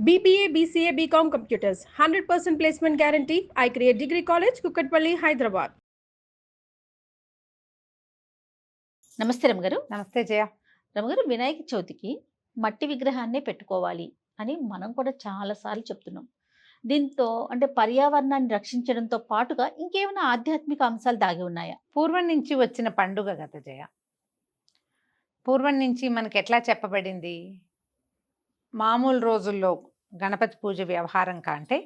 BBA, BCA, BCom Computers, 100% placement guarantee. I create Degree College, Kukatpalli, Hyderabad. నమస్తే రమగారు. నమస్తే జయ. రమగారు, వినాయక చవితికి మట్టి విగ్రహాన్నే పెట్టుకోవాలి అని మనం కూడా చాలాసార్లు చెప్తున్నాం. దీంతో అంటే పర్యావరణాన్ని రక్షించడంతో పాటుగా ఇంకేమైనా ఆధ్యాత్మిక అంశాలు దాగి ఉన్నాయా? పూర్వం నుంచి వచ్చిన పండుగ కదా జయ. పూర్వం నుంచి మనకి ఎట్లా చెప్పబడింది, మామూలు రోజుల్లో గణపతి పూజ వ్యవహారం కంటే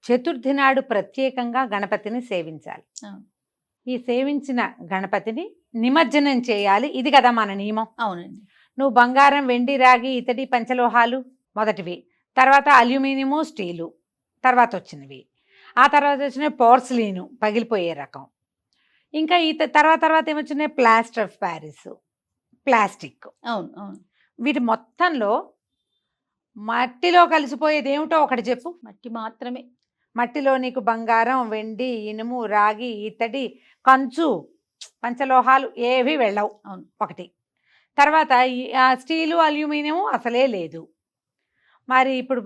చతుర్థి నాడు ప్రత్యేకంగా గణపతిని సేవించాలి. ఈ సేవించిన గణపతిని నిమజ్జనం చేయాలి. ఇది కదా మన నియమం. అవునండి. నువ్వు బంగారం, వెండి, రాగి, ఇతడి, పంచలోహాలు మొదటివి, తర్వాత అల్యూమినియము, స్టీలు తర్వాత వచ్చినవి, ఆ తర్వాత వచ్చినాయి పోర్సిలీను పగిలిపోయే రకం, ఇంకా తర్వాత ఏమొచ్చినాయి ప్లాస్టర్ ఆఫ్ ప్యారిస్, ప్లాస్టిక్. అవును అవును. వీటి మొత్తంలో మట్టిలో కలిసిపోయేది ఏమిటో ఒకటి చెప్పు. మట్టి మాత్రమే. మట్టిలో నీకు బంగారం, వెండి, ఇనుము, రాగి, ఇత్తడి, కంచు, పంచలోహాలు ఏవి వెళ్ళవు. అవును. ఒకటి. తర్వాత స్టీలు, అల్యూమినియం అసలే లేదు. మరి ఇప్పుడు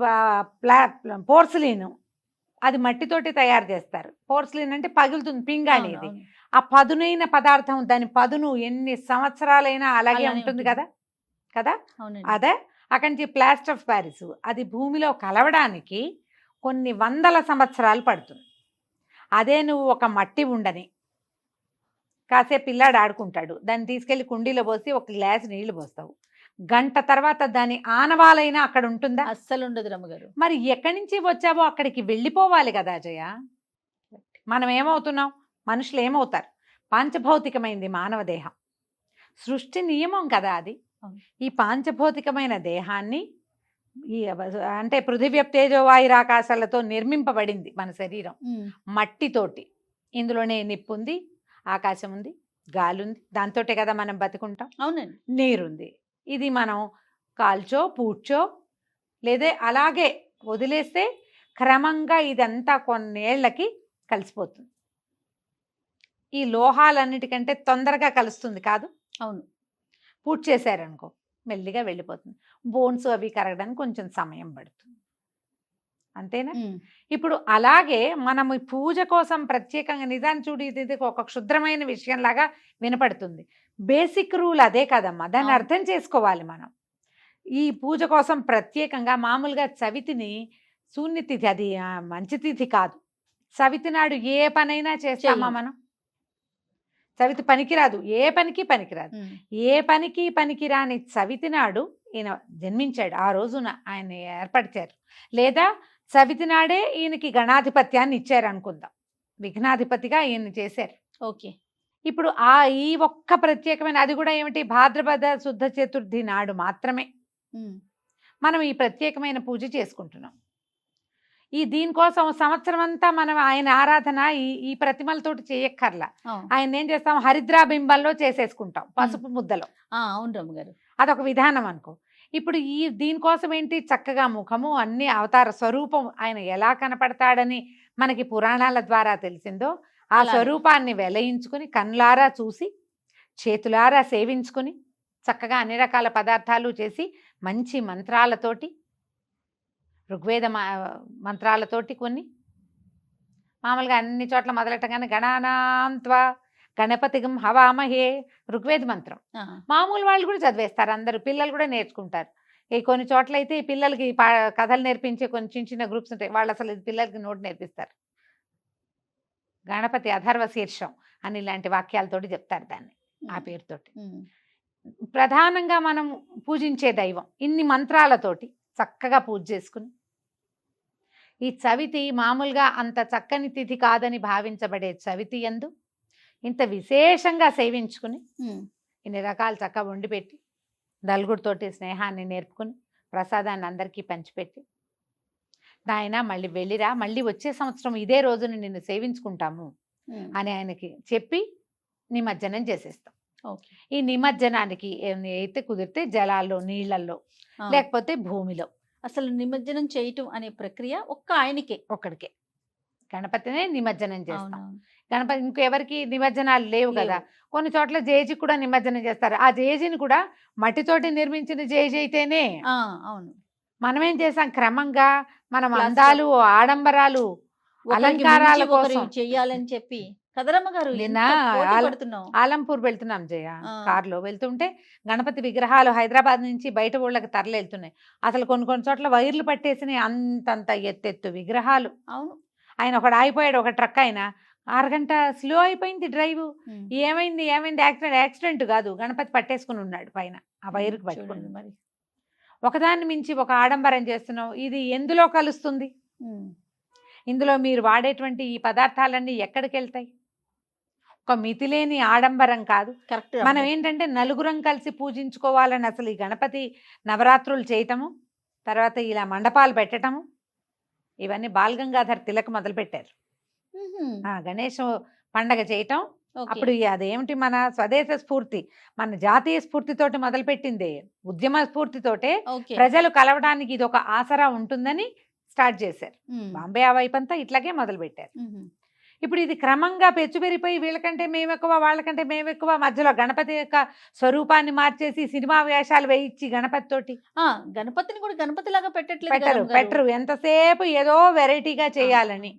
పోర్సిలీను, అది మట్టితోటి తయారు చేస్తారు. పోర్సిలీన్ అంటే పగులుతుంది, పింగాణి. ఇది ఆ పదునైన పదార్థం, దాని పదును ఎన్ని సంవత్సరాలైనా అలాగే ఉంటుంది కదా. అదే అక్కడి నుంచి ప్లాస్టర్ ఆఫ్ ప్యారిస్, అది భూమిలో కలవడానికి కొన్ని వందల సంవత్సరాలు పడుతుంది. అదే నువ్వు ఒక మట్టి ఉండని కాసేపు పిల్లాడు ఆడుకుంటాడు, దాన్ని తీసుకెళ్లి కుండీలో పోసి ఒక గ్లాస్ నీళ్లు పోస్తావు, గంట తర్వాత దాని ఆనవాలైనా అక్కడ ఉంటుందా? అస్సలు ఉండదు రమ్మగారు. మరి ఎక్కడి నుంచి వచ్చావో అక్కడికి వెళ్ళిపోవాలి కదా జయ. మనం ఏమవుతున్నాం, మనుషులు ఏమవుతారు? పాంచభౌతికమైంది మానవ దేహం, సృష్టి నియమం కదా అది. ఈ పాంచభౌతికమైన దేహాన్ని అంటే పృథివ్యప్తేజోవాయురాకాశాలతో నిర్మింపబడింది మన శరీరం, మట్టితోటి. ఇందులోనే నిప్పు ఉంది, ఆకాశం ఉంది, గాలి ఉంది, దాంతోటే కదా మనం బతుకుంటాం. అవునండి. నీరుంది. ఇది మనం కాల్చో పూడ్చో లేదే అలాగే వదిలేస్తే క్రమంగా ఇదంతా కొన్నేళ్లకి కలిసిపోతుంది. ఈ లోహాలన్నిటికంటే తొందరగా కలుస్తుంది కాదు. అవును. పూడ్ చేశారనుకో మెల్లిగా వెళ్ళిపోతుంది. బోన్స్ అవి కరగడానికి కొంచెం సమయం పడుతుంది, అంతేనా? ఇప్పుడు అలాగే మనం ఈ పూజ కోసం ప్రత్యేకంగా నిజాన్ని చూడు, ఇది ఒక క్షుద్రమైన విషయంలాగా వినపడుతుంది. బేసిక్ రూల్ అదే కదమ్మా, దాన్ని అర్థం చేసుకోవాలి మనం. ఈ పూజ కోసం ప్రత్యేకంగా మామూలుగా చవితిని శూన్యతిథి, అది మంచి తిథి కాదు. చవితి నాడు ఏ పనైనా చేస్తామా మనం? చవితి పనికిరాదు, ఏ పనికి పనికిరాదు. ఏ పనికి పనికిరాని చవితి నాడు ఈయన జన్మించాడు, ఆ రోజున ఆయన ఏర్పరిచారు. లేదా చవితి నాడే ఈయనకి గణాధిపత్యాన్ని ఇచ్చారు అనుకుందాం, విఘ్నాధిపతిగా ఈయన చేశారు. ఓకే. ఇప్పుడు ఈ ఒక్క ప్రత్యేకమైన, అది కూడా ఏమిటి, భాద్రపద శుద్ధ చతుర్థి నాడు మాత్రమే మనం ఈ ప్రత్యేకమైన పూజ చేసుకుంటున్నాం. దీనికోసం సంవత్సరం అంతా మనం ఆయన ఆరాధన ఈ ప్రతిమలతోటి చేయక్కర్లా. ఆయన ఏం చేస్తాం, హరిద్రాబింబంలో చేసేసుకుంటాం, పసుపు ముద్దలో. అవును రమ్మగారు, అదొక విధానం అనుకో. ఇప్పుడు దీనికోసం ఏంటి, చక్కగా ముఖము, అన్ని అవతార స్వరూపం, ఆయన ఎలా కనపడతాడని మనకి పురాణాల ద్వారా తెలిసిందో ఆ స్వరూపాన్ని వెలయించుకుని కన్నులారా చూసి చేతులారా సేవించుకుని చక్కగా అన్ని రకాల పదార్థాలు చేసి మంచి మంత్రాలతోటి, ఋగ్వేద మంత్రాలతోటి, కొన్ని మామూలుగా అన్ని చోట్ల మొదలెట్టగానే గణానాంత్వా గణపతిగం హవామహే ఋగ్వేద మంత్రం మామూలు వాళ్ళు కూడా చదివేస్తారు, అందరూ పిల్లలు కూడా నేర్చుకుంటారు. కొన్ని చోట్ల అయితే ఈ పిల్లలకి కథలు నేర్పించే కొన్ని చిన్న చిన్న గ్రూప్స్ ఉంటాయి, వాళ్ళు అసలు పిల్లలకి నోటి నేర్పిస్తారు. గణపతి అథర్వ శీర్షం అని ఇలాంటి వాక్యాలతోటి చెప్తారు దాన్ని, ఆ పేరుతోటి. ప్రధానంగా మనం పూజించే దైవం ఇన్ని మంత్రాలతోటి చక్కగా పూజ చేసుకుని, ఈ చవితి మామూలుగా అంత చక్కని తిథి కాదని భావించబడే చవితి యందు ఇంత విశేషంగా సేవించుకుని ఇన్ని రకాలు చక్కగా వండి పెట్టి నలుగురితోటి స్నేహాన్ని నేర్పుకుని ప్రసాదాన్ని అందరికీ పంచిపెట్టి, నాయన మళ్ళీ వెళ్ళిరా, మళ్ళీ వచ్చే సంవత్సరం ఇదే రోజున నిన్ను సేవించుకుంటాము అని ఆయనకి చెప్పి నిమజ్జనం చేసేస్తాం. ఈ నిమజ్జనానికి అయితే కుదిరితే జలాల్లో, నీళ్లలో, లేకపోతే భూమిలో. అసలు నిమజ్జనం చేయటం అనే ప్రక్రియ ఒక్కడికే గణపతినే నిమజ్జనం చేస్తాం. గణపతి ఇంకెవరికి నిమజ్జనాలు లేవు కదా. కొన్ని చోట్ల జేజి కూడా నిమజ్జనం చేస్తారు. ఆ జేజిని కూడా మట్టితోటి నిర్మించిన జేజి అయితేనే. అవును, మనమేం చేసాం క్రమంగా మనం Class లో. అందాలు ఆడంబరాలు ఒకరికి అలంకారాల మించి ఒకరు కోసం చెయ్యాలని చెప్పి కదరమ్మ గారు నిన్న ఎంత పోటీ ఆల- పడుతున్నాం. ఆలంపూర్ వెళ్తున్నాం జయ ఆ. కారులో వెళ్తుంటే గణపతి విగ్రహాలు హైదరాబాద్ నుంచి బయట ఊళ్ళకి తరలి వెళ్తున్నాయి. అసలు కొన్ని చోట్ల వైర్లు పట్టేసినాయి, అంతంత ఎత్తెత్తు విగ్రహాలు. అవును. ఆయన ఒకడు ఆగిపోయాడు, ఒక ట్రక్ ఆయన అరగంట స్లో అయిపోయింది డ్రైవ్. ఉమ్. ఏమైంది యాక్సిడెంట్ కాదు, గణపతి పట్టేసుకుని ఉన్నాడు పైన ఆ వైరుకి పట్టుకుని. చూడండి మరి. ఒకదాన్ని మించి ఒక ఆడంబరం చేస్తున్నావు. ఇది ఎందులో కలుస్తుంది? ఉమ్. ఇందులో మీరు వాడేటువంటి ఈ పదార్థాలన్నీ ఎక్కడికి వెళ్తాయి? ఒక మితిలేని ఆడంబరం కాదు. కరెక్ట్. మనం ఏంటంటే నలుగురం కలిసి పూజించుకోవాలని అసలు ఈ గణపతి నవరాత్రులు చేయటము, తర్వాత ఇలా మండపాలు పెట్టటము, ఇవన్నీ బాలగంగాధర్ తిలక్ మొదలుపెట్టారు. గణేష్ పండగ చేయటం అప్పుడు అదేమిటి మన స్వదేశ స్ఫూర్తి, మన జాతీయ స్ఫూర్తితోటి మొదలుపెట్టిందే, ఉద్యమ స్ఫూర్తితోటే ప్రజలు కలవడానికి ఇది ఒక ఆసరా ఉంటుందని స్టార్ట్ చేశారు. బాంబే ఆ వైపంతా ఇట్లాగే మొదలు పెట్టారు. ఇప్పుడు ఇది క్రమంగా పెరిగిపోయి వీళ్ళకంటే మేమెక్కువ వాళ్ళకంటే మేమెక్కువ, మధ్యలో గణపతి యొక్క స్వరూపాన్ని మార్చేసి సినిమా వేషాలు వేయించి గణపతి తోటి గణపతిని కూడా గణపతి లాగా పెట్టరు. ఎంతసేపు ఏదో వెరైటీగా చేయాలని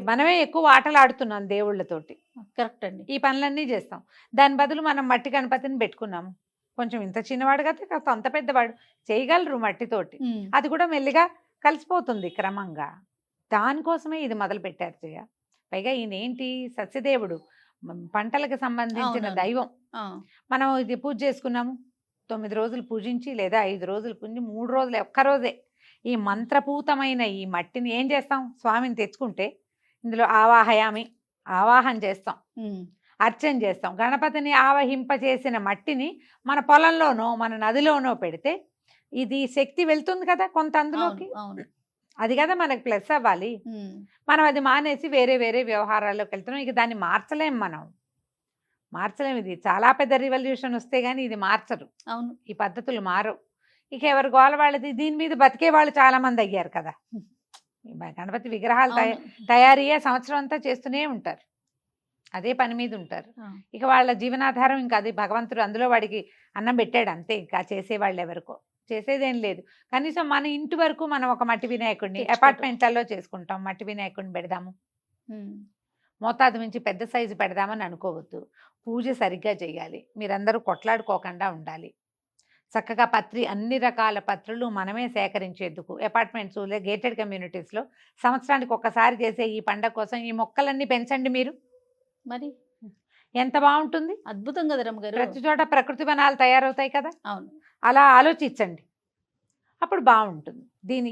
మనమే ఎక్కువ ఆటలు ఆడుతున్నాం దేవుళ్ళతోటి. కరెక్ట్ అండి. ఈ పనులన్నీ చేస్తాం. దాని బదులు మనం మట్టి గణపతిని పెట్టుకున్నాము. కొంచెం ఇంత చిన్నవాడు కదా, కాస్త అంత పెద్దవాడు చేయగలరు మట్టితోటి. అది కూడా మెల్లిగా కలిసిపోతుంది క్రమంగా. దానికోసమే ఇది మొదలు పెట్టారు జయ. పైగా ఈయనేంటి సస్యదేవుడు, పంటలకు సంబంధించిన దైవం. మనం ఇది పూజ చేసుకున్నాము, 9 రోజులు పూజించి లేదా 5 రోజులు పూజించి 3 రోజులు ఒక్కరోజే ఈ మంత్రపూతమైన ఈ మట్టిని ఏం చేస్తాం? స్వామిని తెచ్చుకుంటే ఇందులో ఆవాహన చేస్తాం, అర్చన చేస్తాం. గణపతిని ఆవహింపచేసిన మట్టిని మన పొలంలోనో మన నదిలోనో పెడితే ఇది శక్తి వెళ్తుంది కదా కొంత అందులోకి. అది కదా మనకు ప్లస్ అవ్వాలి. మనం అది మానేసి వేరే వేరే వ్యవహారాల్లోకి వెళ్తున్నాం. ఇక దాన్ని మార్చలేం. ఇది చాలా పెద్ద రివల్యూషన్ వస్తే గానీ ఇది మార్చరు. అవును, ఈ పద్ధతులు మారవు. ఇక ఎవరి గోల వాళ్ళది. దీని మీద బతికే వాళ్ళు చాలా మంది అయ్యారు కదా. గణపతి విగ్రహాలు తయారయ్యే సంవత్సరం అంతా చేస్తూనే ఉంటారు, అదే పని మీద ఉంటారు. ఇక వాళ్ళ జీవనాధారం ఇంకా అది భగవంతుడు అందులో వాడికి అన్నం పెట్టాడు అంతే. ఇంకా చేసేవాళ్ళు ఎవరికో, చేసేదేం లేదు. కనీసం మన ఇంటి వరకు మనం ఒక మట్టి వినాయకుడిని అపార్ట్మెంట్లలో చేసుకుంటాం. మట్టి వినాయకుడిని పెడదాము, మోతాదు మించి పెద్ద సైజు పెడదామని అనుకోవద్దు. పూజ సరిగ్గా చేయాలి. మీరందరూ కొట్లాడుకోకుండా ఉండాలి. చక్కగా అన్ని రకాల పత్రులు మనమే సేకరించేందుకు అపార్ట్మెంట్స్ గేటెడ్ కమ్యూనిటీస్లో సంవత్సరానికి ఒక్కసారి చేసే ఈ పండగ కోసం ఈ మొక్కలన్నీ పెంచండి మీరు. మరి ఎంత బాగుంటుంది, అద్భుతం కదా రమ్మగారు. ప్రతి చోట ప్రకృతి వనాలు తయారవుతాయి కదా. అవును, అలా ఆలోచించండి, అప్పుడు బాగుంటుంది.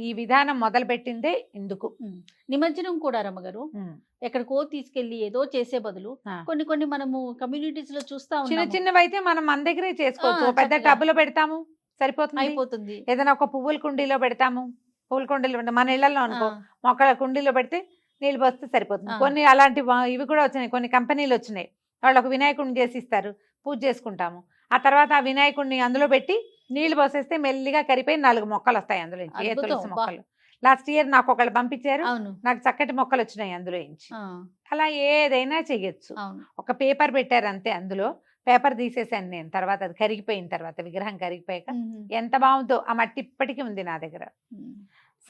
ఈ విధానం మొదలుపెట్టిందే ఇందుకు. నిమజ్జనం కూడా రమ్మగారు ఎక్కడికో తీసుకెళ్లి ఏదో చేసే బదులు కొన్ని మనము కమ్యూనిటీస్ లో చూస్తా చిన్న చిన్నవి అయితే మనం మన దగ్గరే చేసుకోవచ్చు. పెద్ద టబ్బులో పెడతాము సరిపోతుంది, అయిపోతుంది. ఏదైనా ఒక పువ్వుల కుండీలో పెడతాము. పువ్వుల కుండీలో మన ఇళ్లలో అనుకో మొక్కల కుండీలో పెడితే నీళ్ళు పోస్తే సరిపోతుంది. కొన్ని అలాంటి ఇవి కూడా వచ్చినాయి, కొన్ని కంపెనీలు వచ్చినాయి. వాళ్ళు ఒక వినాయకుడిని చేసి ఇస్తారు, పూజ చేసుకుంటాము. ఆ తర్వాత ఆ వినాయకుడిని అందులో పెట్టి నీళ్లు పోసేస్తే మెల్లిగా కరిపోయి 4 మొక్కలు వస్తాయి అందులో నుంచి. ఏ తులసి మొక్కలు లాస్ట్ ఇయర్ నాకు ఒకళ్ళు పంపించారు, నాకు చక్కటి మొక్కలు వచ్చినాయి అందులో నుంచి. అలా ఏదైనా చెయ్యొచ్చు. ఒక పేపర్ పెట్టారు అంతే, అందులో పేపర్ తీసేసాను నేను. తర్వాత అది కరిగిపోయిన తర్వాత, విగ్రహం కరిగిపోయాక ఎంత బాగుందో. ఆ మట్టి ఇప్పటికీ ఉంది నా దగ్గర.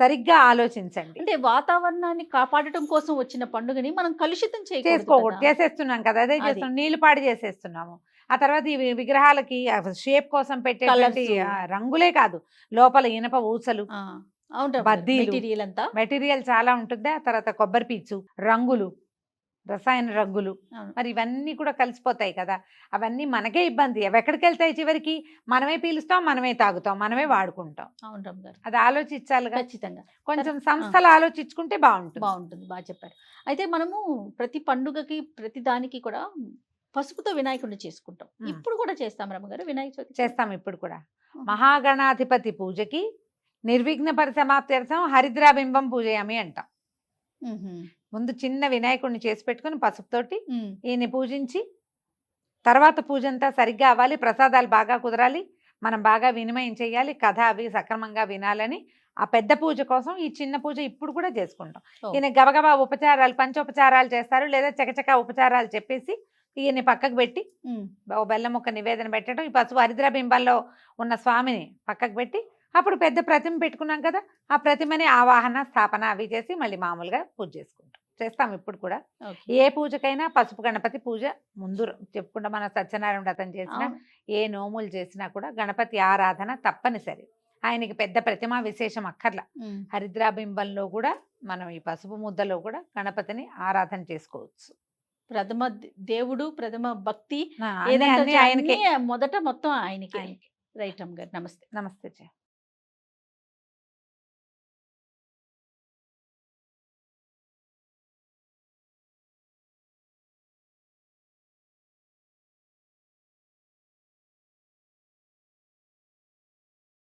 సరిగ్గా ఆలోచించండి. అంటే వాతావరణాన్ని కాపాడటం కోసం వచ్చిన పండుగని మనం కలుషితం చేసేస్తున్నాం కదా. అదే చేస్తున్నాం, నీళ్లు పాడు చేసేస్తున్నాము. ఆ తర్వాత ఈ విగ్రహాలకి షేప్ కోసం పెట్టేటువంటి రంగులే కాదు, లోపల ఇనప ఊసలు, బద్దీలు, మెటీరియల్ చాలా ఉంటుంది. ఆ తర్వాత కొబ్బరి పీచు, రంగులు, రసాయన రంగులు, మరి ఇవన్నీ కూడా కలిసిపోతాయి కదా. అవన్నీ మనకే ఇబ్బంది. అవి ఎక్కడికి వెళ్తాయి? చివరికి మనమే పీలుస్తాం, మనమే తాగుతాం, మనమే వాడుకుంటాం. అది ఆలోచించాలి ఖచ్చితంగా. కొంచెం సంస్థలు ఆలోచించుకుంటే బాగుంటుంది. బాగా చెప్పారు. అయితే మనము ప్రతి పండుగకి ప్రతి దానికి కూడా పసుపుతో వినాయకుడిని చేసుకుంటాం. ఇప్పుడు కూడా చేస్తాం రమ్మగారు వినాయక చవితి చేస్తాం. ఇప్పుడు కూడా మహాగణాధిపతి పూజకి నిర్విఘ్న పరిసమాప్త్యర్థం హరిద్రాబింబం పూజయామి అంటాం. ముందు చిన్న వినాయకుడిని చేసి పెట్టుకుని పసుపుతోటి ఈయన్ని పూజించి, తర్వాత పూజ అంతా సరిగ్గా అవ్వాలి, ప్రసాదాలు బాగా కుదరాలి, మనం బాగా వినిమయం చేయాలి, కథ అవి సక్రమంగా వినాలని ఆ పెద్ద పూజ కోసం ఈ చిన్న పూజ ఇప్పుడు కూడా చేసుకుంటాం. ఈయన గబగబా ఉపచారాలు, పంచోపచారాలు చేస్తారు, లేదా చకచక ఉపచారాలు చెప్పేసి ఈయన్ని పక్కకు పెట్టి బెల్లం ముక్క నివేదన పెట్టడం, ఈ పసుపు హరిద్రాబింబంలో ఉన్న స్వామిని పక్కకు పెట్టి అప్పుడు పెద్ద ప్రతిమ పెట్టుకున్నాం కదా, ఆ ప్రతిమని ఆవాహన స్థాపన అవి చేసి మళ్ళీ మామూలుగా పూజ చేసుకుంటాం, చేస్తాం ఇప్పుడు కూడా. ఓకే. ఏ పూజకైనా పసుపు గణపతి పూజ ముందు చెప్పుకుంటా, మన సత్యనారాయణ వ్రతం చేసినా అవును. ఏ నోములు చేసినా కూడా గణపతి ఆరాధన తప్పనిసరి. ఆయనకి పెద్ద ప్రతిమ విశేషం అక్కర్లా. ఉమ్. హరిద్రాబింబంలో కూడా మనం ఈ పసుపు ముద్దలో కూడా గణపతిని ఆరాధన చేసుకోవచ్చు. ప్రథమ దేవుడు, ప్రథమ భక్తి అన్నీ ఏదంటే ఆయనకే. మొదట మొత్తం ఆయనకి. ఆయనకే. రైట్ అమ్మ గారు, నమస్తే. నమస్తే జయ.